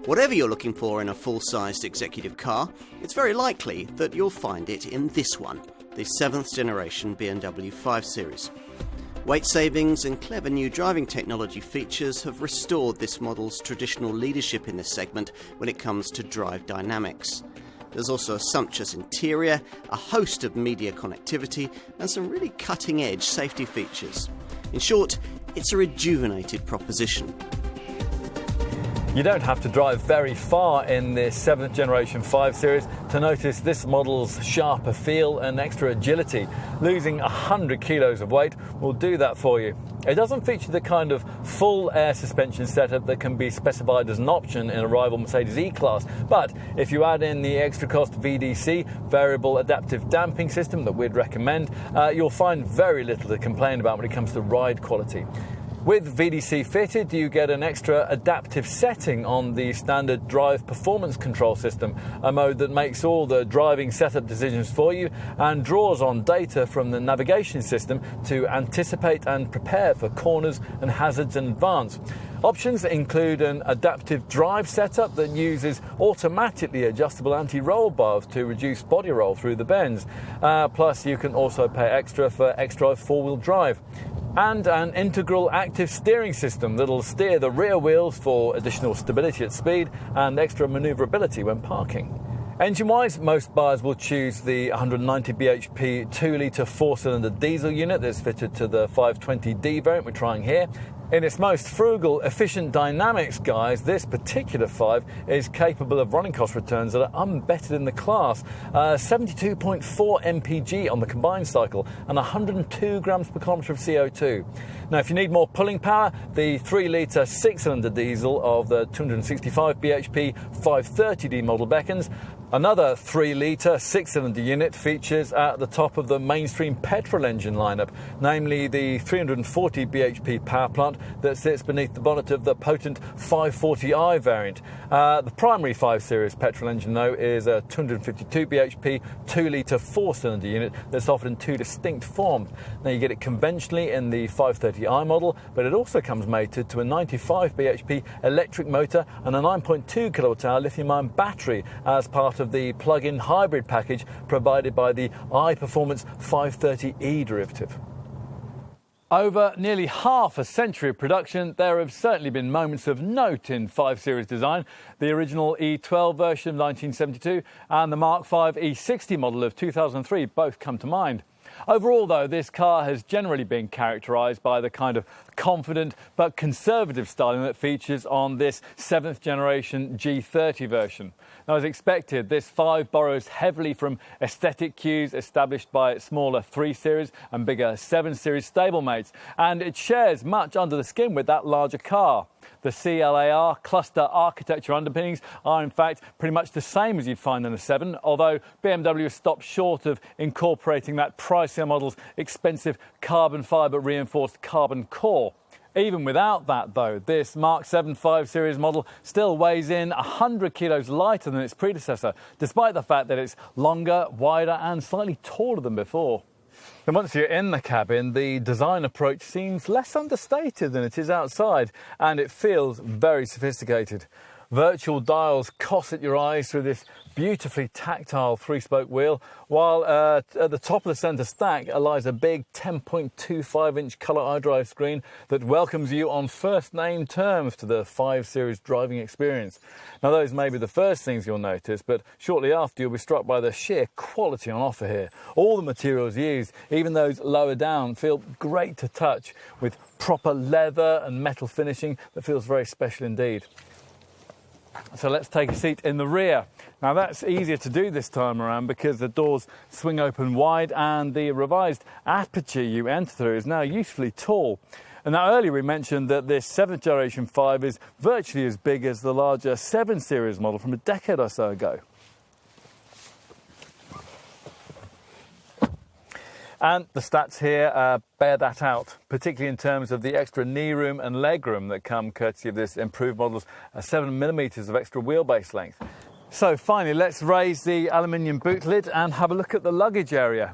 Whatever you're looking for in a full-sized executive car, it's very likely that you'll find it in this one, the 7th generation BMW 5 Series. Weight savings and clever new driving technology features have restored this model's traditional leadership in this segment when it comes to drive dynamics. There's also a sumptuous interior, a host of media connectivity, and some really cutting-edge safety features. In short, it's a rejuvenated proposition. You don't have to drive very far in this 7th generation 5 Series to notice this model's sharper feel and extra agility. Losing 100 kilos of weight will do that for you. It doesn't feature the kind of full air suspension setup that can be specified as an option in a rival Mercedes E-Class, but if you add in the extra cost VDC, variable adaptive damping system, that we'd recommend, you'll find very little to complain about when it comes to ride quality. With VDC fitted, you get an extra adaptive setting on the standard drive performance control system, a mode that makes all the driving setup decisions for you and draws on data from the navigation system to anticipate and prepare for corners and hazards in advance. Options include an adaptive drive setup that uses automatically adjustable anti-roll bars to reduce body roll through the bends. Plus, you can also pay extra for xDrive 4-wheel drive. And an integral active steering system that'll steer the rear wheels for additional stability at speed and extra manoeuvrability when parking. Engine-wise, most buyers will choose the 190 bhp 2-litre 4-cylinder diesel unit that's fitted to the 520D variant we're trying here. In its most frugal, efficient dynamics, guys, this particular 5 is capable of running cost returns that are unbettered in the class. 72.4 mpg on the combined cycle and 102 grams per kilometre of CO2. Now, if you need more pulling power, the 3-litre 6-cylinder diesel of the 265 bhp 530D model beckons. Another 3-litre 6-cylinder unit features at the top of the mainstream petrol engine lineup, namely the 340 bhp power plant that sits beneath the bonnet of the potent 540i variant. The primary 5 Series petrol engine, though, is a 252 bhp 2-litre 4-cylinder unit that's offered in two distinct forms. Now, you get it conventionally in the 530i model, but it also comes mated to a 95 bhp electric motor and a 9.2 kWh lithium-ion battery as part of the plug-in hybrid package provided by the iPerformance 530e derivative. Over nearly half a century of production, there have certainly been moments of note in 5 Series design. The original E12 version of 1972 and the Mark V E60 model of 2003 both come to mind. Overall, though, this car has generally been characterised by the kind of confident but conservative styling that features on this 7th generation G30 version. Now, as expected, this 5 borrows heavily from aesthetic cues established by smaller 3 Series and bigger 7 Series stablemates, and it shares much under the skin with that larger car. The CLAR cluster architecture underpinnings are in fact pretty much the same as you'd find in a 7, although BMW has stopped short of incorporating that pricier model's expensive carbon fibre reinforced carbon core. Even without that, though, this Mark VII 5 Series model still weighs in 100 kilos lighter than its predecessor, despite the fact that it's longer, wider and slightly taller than before. And once you're in the cabin, the design approach seems less understated than it is outside, and it feels very sophisticated. Virtual dials cosset your eyes through this beautifully tactile 3-spoke wheel, while at the top of the centre stack lies a big 10.25-inch colour iDrive screen that welcomes you on first-name terms to the 5 Series driving experience. Now, those may be the first things you'll notice, but shortly after you'll be struck by the sheer quality on offer here. All the materials used, even those lower down, feel great to touch, with proper leather and metal finishing that feels very special indeed. So let's take a seat in the rear. Now, that's easier to do this time around because the doors swing open wide and the revised aperture you enter through is now usefully tall. And now, earlier we mentioned that this 7th generation 5 is virtually as big as the larger 7 Series model from a decade or so ago. And the stats here bear that out, particularly in terms of the extra knee room and leg room that come courtesy of this improved model's 7mm of extra wheelbase length. So finally, let's raise the aluminium boot lid and have a look at the luggage area.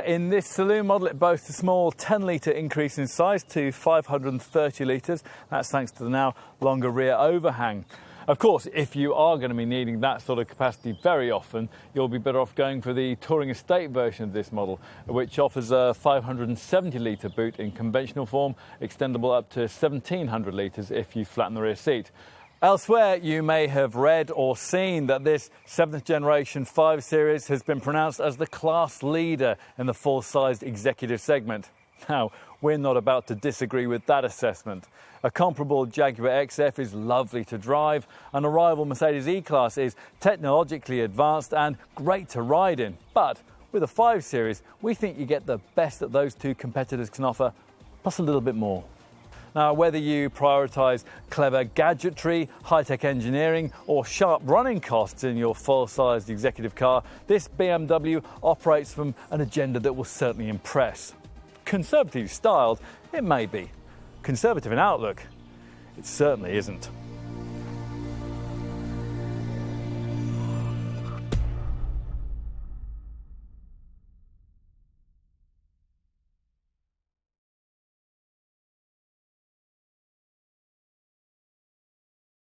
In this saloon model, it boasts a small 10-litre increase in size to 530 litres. That's thanks to the now longer rear overhang. Of course, if you are going to be needing that sort of capacity very often, you'll be better off going for the Touring Estate version of this model, which offers a 570 litre boot in conventional form, extendable up to 1700 litres if you flatten the rear seat. Elsewhere, you may have read or seen that this 7th generation 5 Series has been pronounced as the class leader in the full-sized executive segment. Now, we're not about to disagree with that assessment. A comparable Jaguar XF is lovely to drive, and a rival Mercedes E-Class is technologically advanced and great to ride in. But with a 5 Series, we think you get the best that those two competitors can offer, plus a little bit more. Now, whether you prioritise clever gadgetry, high-tech engineering or sharp running costs in your full-sized executive car, this BMW operates from an agenda that will certainly impress. Conservative styled, it may be. Conservative in outlook, it certainly isn't.